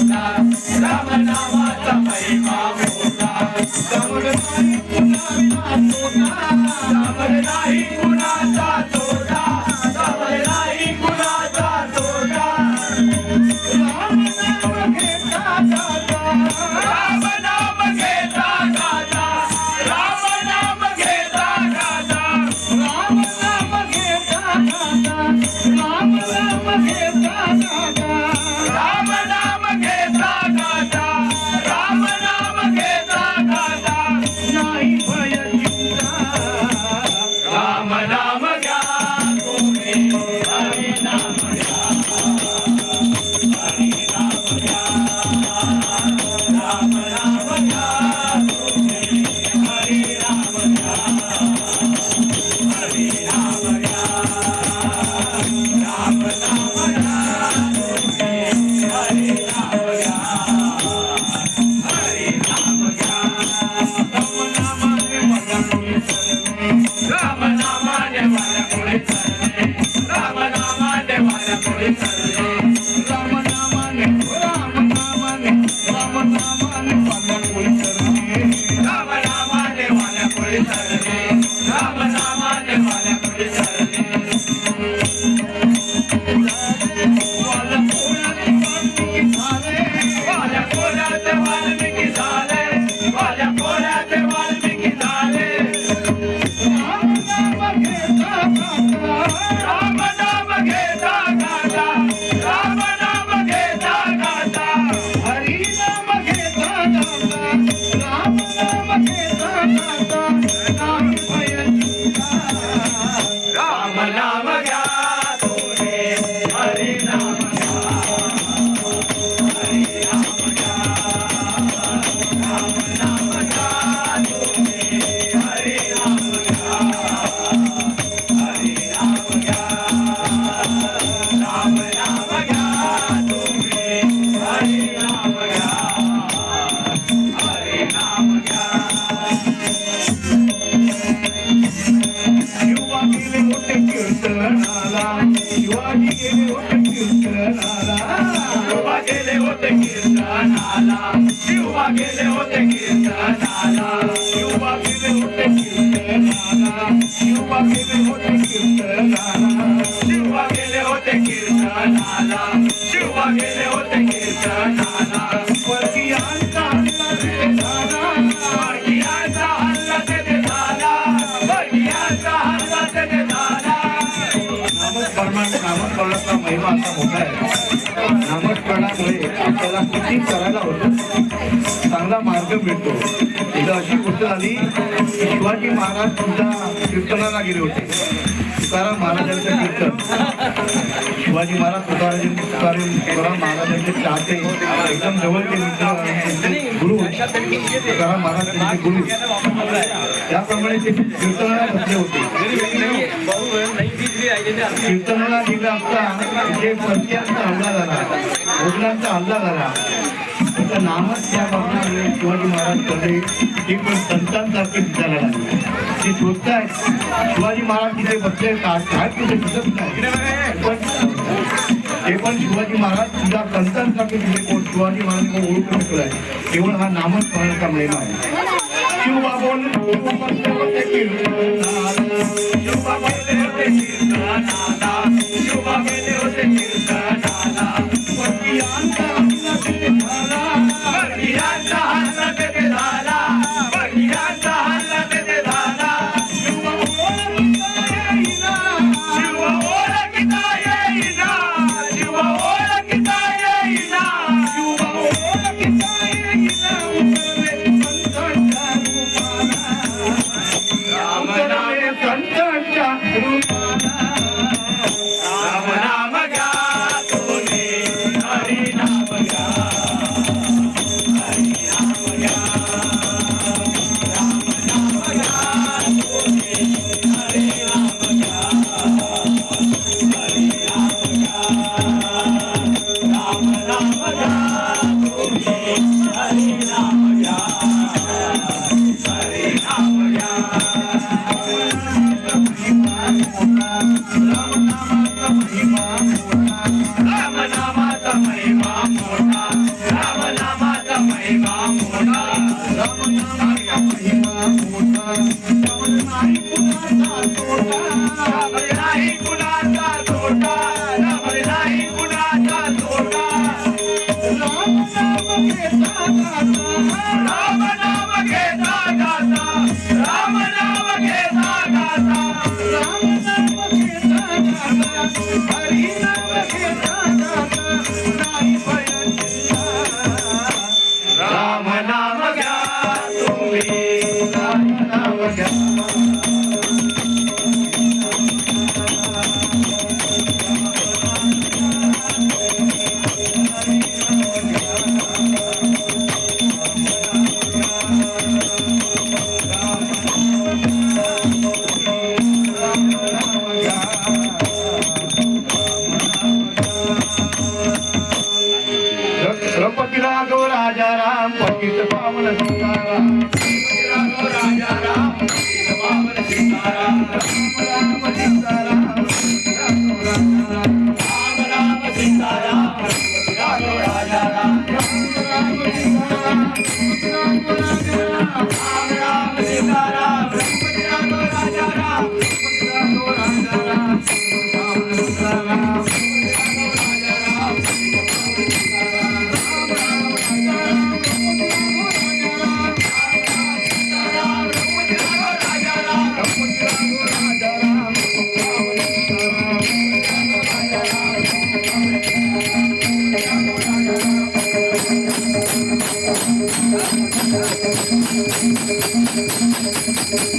मोठा राम नामाचा महिमा मोठा समर नाही कुणाचा तोटा समर नाही कुणाचा तोटा राम नाम घेता गाता राम नाम घेता गाता राम नाम घेता गाता राम नाम घेता गाता राम नाम घेता गाता राम नाम घेता गाता राम नाम घेता गाता नाही भय चिंता राम नाम घ्या तुम्ही हरी नाम घ्या हरी नाम घ्या राम नाम घ्या तुम्ही हरी नाम घ्या हरी नाम घ्या राम नाम घ्या तुम्ही हरी नाम घ्या हरी नाम घ्या राम नामाने मला कोणी चरणे राम नामाने मला कोणी चरणे राम नामाने मला कोणी चरणे राम नामाने मला कोणी चरणे राम नामाने मला कोणी चरणे वाल्या कोल्यात वाल्मिकी झाले वाल्या कोल्यात वाल्मिकी झाले राम नाम घेता गाता राम नाम घेता गाता हरी नाम घेता गाता राम नाम घेता गाता नाही भय चिंता राम नाम घ्या तुम्ही हरी नाम घ्या हरी नाम घ्या राम नाम घ्या तुम्ही हरी नाम घ्या हरी नाम घ्या राम नाम घ्या तुम्ही हरी नाम घ्या हरी नाम घ्या शिवा गेले होते कीर्तनाला शिवाजी गेले होते कीर्तनाला शिवा गेले होते कीर्तनाला शिवा गेले होते कीर्तनाला शिवा गेले होते कीर्तनाला शिवा गेले होते कीर्तनाला शिवा गेले होते कीर्तनाला शिवा गेले होते कीर्तनाला वर्गीयांचा हल्ला तेथे झाला वर्गीयांचा हल्ला तेथे झाला वर्गीयांचा हल्ला तेथे झाला नामस्मरणाचा महिमा असा मोठा आहे नामस्मरणामुळे आपल्याला किती करायला होतं चांगला मार्ग मिळतो एकदा अशी गोष्ट झाली की शिवाजी महाराज सुद्धा कीर्तनाला गेले होते तुकाराम महाराजांचं कीर्तन शिवाजी महाराज तुकाराम महाराजांचे चाहते एकदम जवळचे मित्र गुरु तुकाराम महाराज त्यांचे गुरु त्याप्रमाणे ते कीर्तनाला बसले होते कीर्तनाला गेला असता जे परक्यांचा हल्ला झाला मुघलांचा हल्ला झाला त्याचं नामच त्या बघण्यामुळे शिवाजी महाराज कसे ते पण संतांसारखे दिसायला लागले ते शोधतायत शिवाजी महाराज तिथे बसले काय कुठे दिसत नाही ते पण शिवाजी महाराज सुद्धा संतांसारखे तिथे कोण शिवाजी महाराज कोण ओळखू शकलाय केवळ हा नामच करण्याचा महिमा आहे शिवबा बोल शिवबा गेले होते कीर्तनाला वर्गीयांचा हल्ला तेथे झाला वर्गीयांचा हल्ला तेथे झाला वर्गीयांचा हल्ला तेथे झाला शिवा ओळखता येईना शिवा ओळखता येईना शिवा ओळखता येईना राम नाम संतांच्या रूपाला राम नाम घ्या रघुपती राघव राजा राम पतित पावन सीताराम राजा राम पतित पावन सीताराम राम सीताराम राम राम सीताराम रघुपती राघव राजा राम राम सीताराम राम राम सीताराम रघुपती राघव राजा राम पावन सीताराम Thank you.